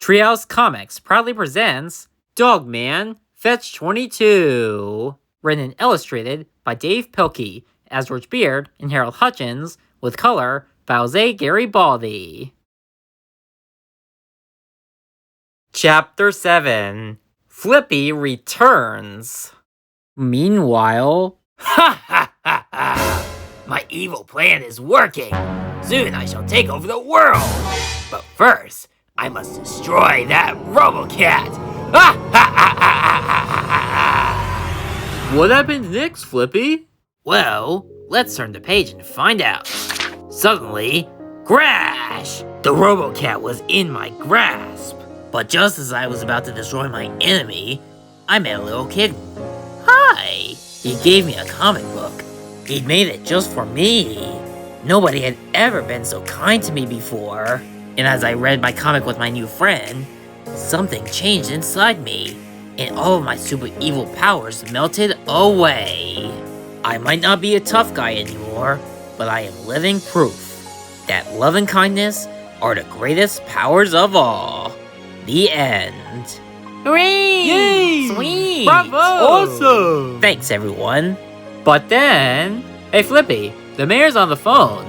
Treehouse Comics proudly presents Dog Man, Fetch-22, written and illustrated by Dav Pilkey as George Beard and Harold Hutchins, with color by Jose Garibaldi. Chapter 7, Flippy returns. Meanwhile, Ha ha ha ha! My evil plan is working! Soon I shall take over the world! But first, I must destroy that RoboCat! Ha ha ha ha ha! what happened next, Flippy? Well, let's turn the page and find out. Suddenly, crash! The RoboCat was in my grasp. But just as I was about to destroy my enemy, I met a little kitten. Hi! He gave me a comic book. He'd made it just for me. Nobody had ever been so kind to me before. And as I read my comic with my new friend, something changed inside me, and all of my super evil powers melted away. I might not be a tough guy anymore, but I am living proof that love and kindness are the greatest powers of all. The end. Hooray! Yay! Sweet! Bravo! Awesome! Thanks, everyone. But then, hey Flippy, the mayor's on the phone.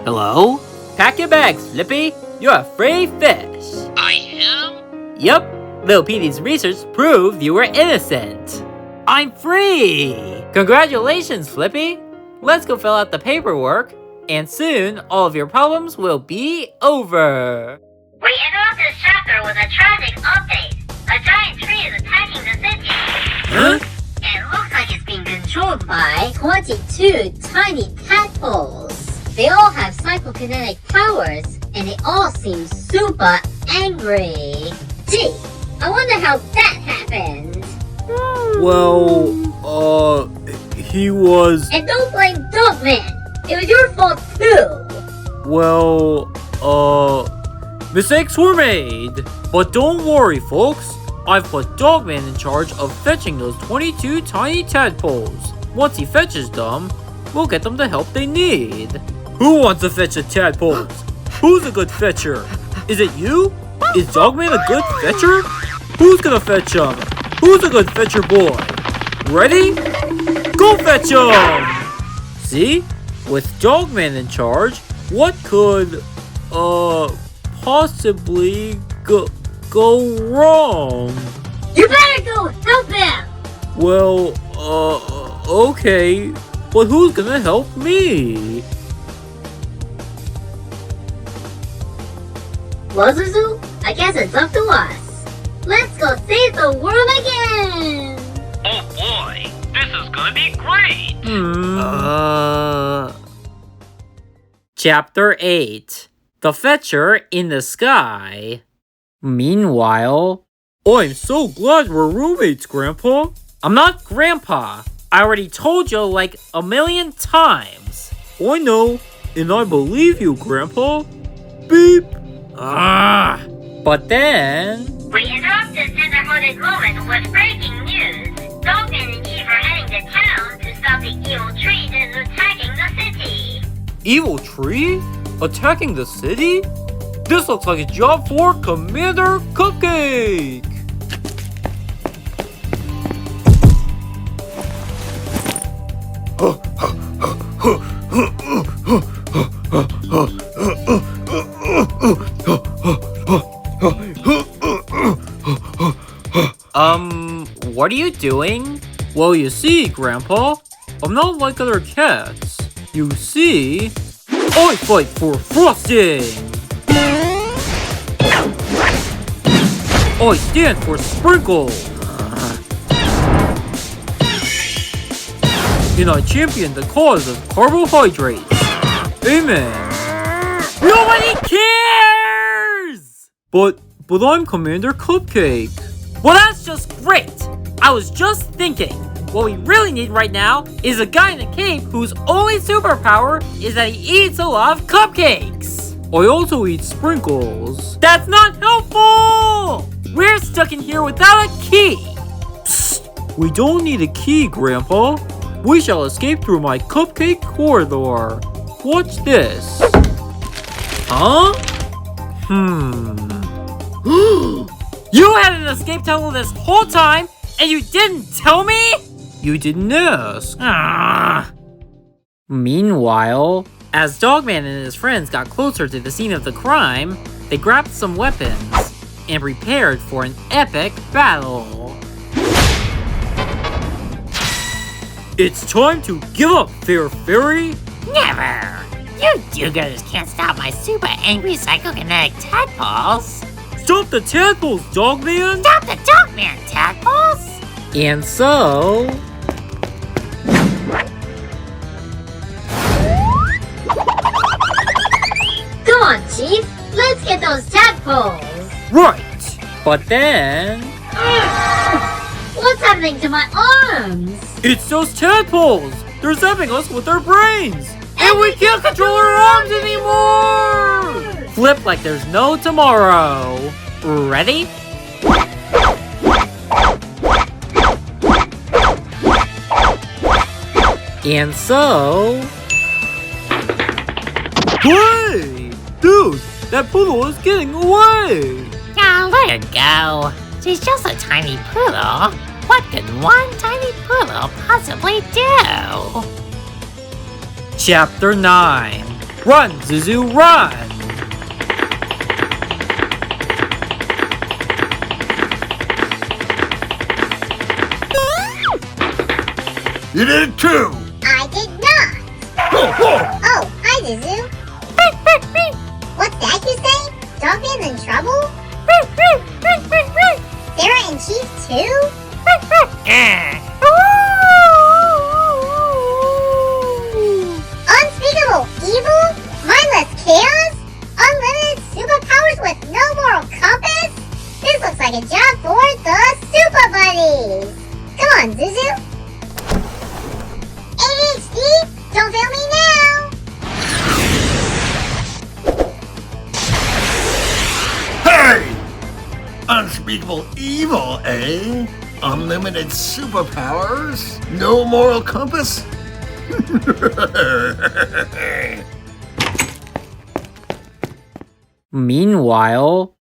Hello? Pack your bags, Flippy. You're a free fish. I am? Yup, Li'l Petey's research proved you were innocent. I'm free! Congratulations, Flippy. Let's go fill out the paperwork, and soon all of your problems will be over. We interrupt this chapter with a tragic update. A giant tree is attacking the city. Huh? It looks like it's being controlled by 22 tiny tadpoles. They all have psychokinetic powers, and they all seem super angry. Gee, I wonder how that happened. Well, he was... And don't blame Dog Man. It was your fault too. Well, mistakes were made. But don't worry, folks. I've put Dog Man in charge of fetching those 22 tiny tadpoles. Once he fetches them, we'll get them the help they need. Who wants to fetch the tadpoles? Who's a good fetcher? Is it you? Is Dog Man a good fetcher? Who's gonna fetch him? Who's a good fetcher boy? Ready? Go fetch him! See? With Dog Man in charge, what could, possibly go wrong? You better go help him. Well, okay. But who's gonna help me? Well, Zuzu, I guess it's up to us. Let's go save the world again! Oh boy, this is gonna be great! Chapter 8, The Fetcher in the Sky. Meanwhile, I'm so glad we're roommates, Grandpa. I'm not Grandpa. I already told you like a million times. I know, and I believe you, Grandpa. Beep. But then... We interrupt this tender-hearted moment with breaking news. Dolphin and Eve are heading to town to stop the evil tree that is attacking the city. Evil tree? Attacking the city? This looks like a job for Commander Cupcake! What are you doing? Well, you see, Grandpa, I'm not like other cats. You see, I fight for frosting! I stand for sprinkles! And I champion the cause of carbohydrates! Amen! Nobody cares! But I'm Commander Cupcake. Well, that's just great! I was just thinking, what we really need right now is a guy in a cape whose only superpower is that he eats a lot of cupcakes. I also eat sprinkles. That's not helpful! We're stuck in here without a key. Psst, we don't need a key, Grandpa. We shall escape through my cupcake corridor. Watch this. Huh? You had an escape tunnel this whole time, and you didn't tell me? You didn't ask. Meanwhile, as Dogman and his friends got closer to the scene of the crime, they grabbed some weapons and prepared for an epic battle. It's time to give up, Fair Fairy! Never! You do-gooders can't stop my super angry psychokinetic tadpoles! Stop the tadpoles, Dogman! Stop the Dogman, tadpoles! And so... Come on, Chief. Let's get those tadpoles. Right! But then... What's happening to my arms? It's those tadpoles! They're zapping us with their brains! And we can't control our arms anymore! Flip like there's no tomorrow. Ready? And so... Hey! Dude, that poodle is getting away! Oh, let her go. She's just a tiny poodle. What could one tiny poodle possibly do? Chapter 9. Run, Zuzu, run! You did it too! I did not. Oh, hi, Zuzu. What's that you say? Dogman's in trouble? Sarah and Chief too? Unspeakable evil? Mindless chaos? Unlimited superpowers with no moral compass? This looks like a job for the Supa Buddies! Come on, Zuzu! ADHD, don't fail me now! Hey! Unspeakable evil, eh? Unlimited superpowers? No moral compass? Meanwhile...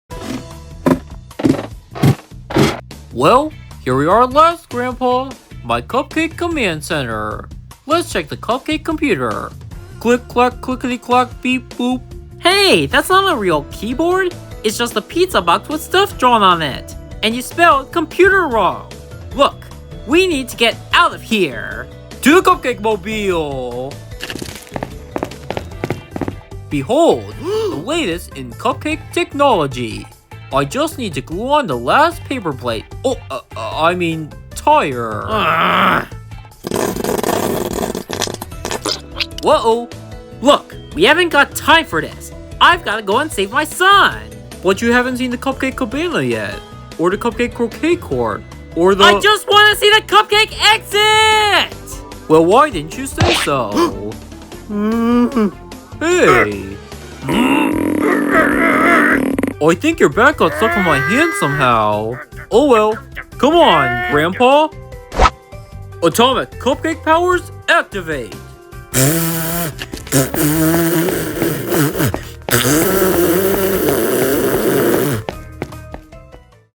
Well, here we are at last, Grandpa. My Cupcake Command Center. Let's check the Cupcake computer. Click, clack, clickety, clack, beep, boop. Hey, that's not a real keyboard. It's just a pizza box with stuff drawn on it. And you spelled computer wrong. Look, we need to get out of here. To the Cupcake Mobile. Behold, the latest in cupcake technology. I just need to glue on the last paper plate. Oh, I mean, tire. Whoa! Look, we haven't got time for this. I've got to go and save my son. But you haven't seen the Cupcake Cabana yet. Or the Cupcake Croquet Court. Or the... I just want to see the Cupcake exit! Well, why didn't you say so? Hey! I think your back got stuck on my hand somehow. Oh well. Come on, Grandpa. Atomic Cupcake powers activate.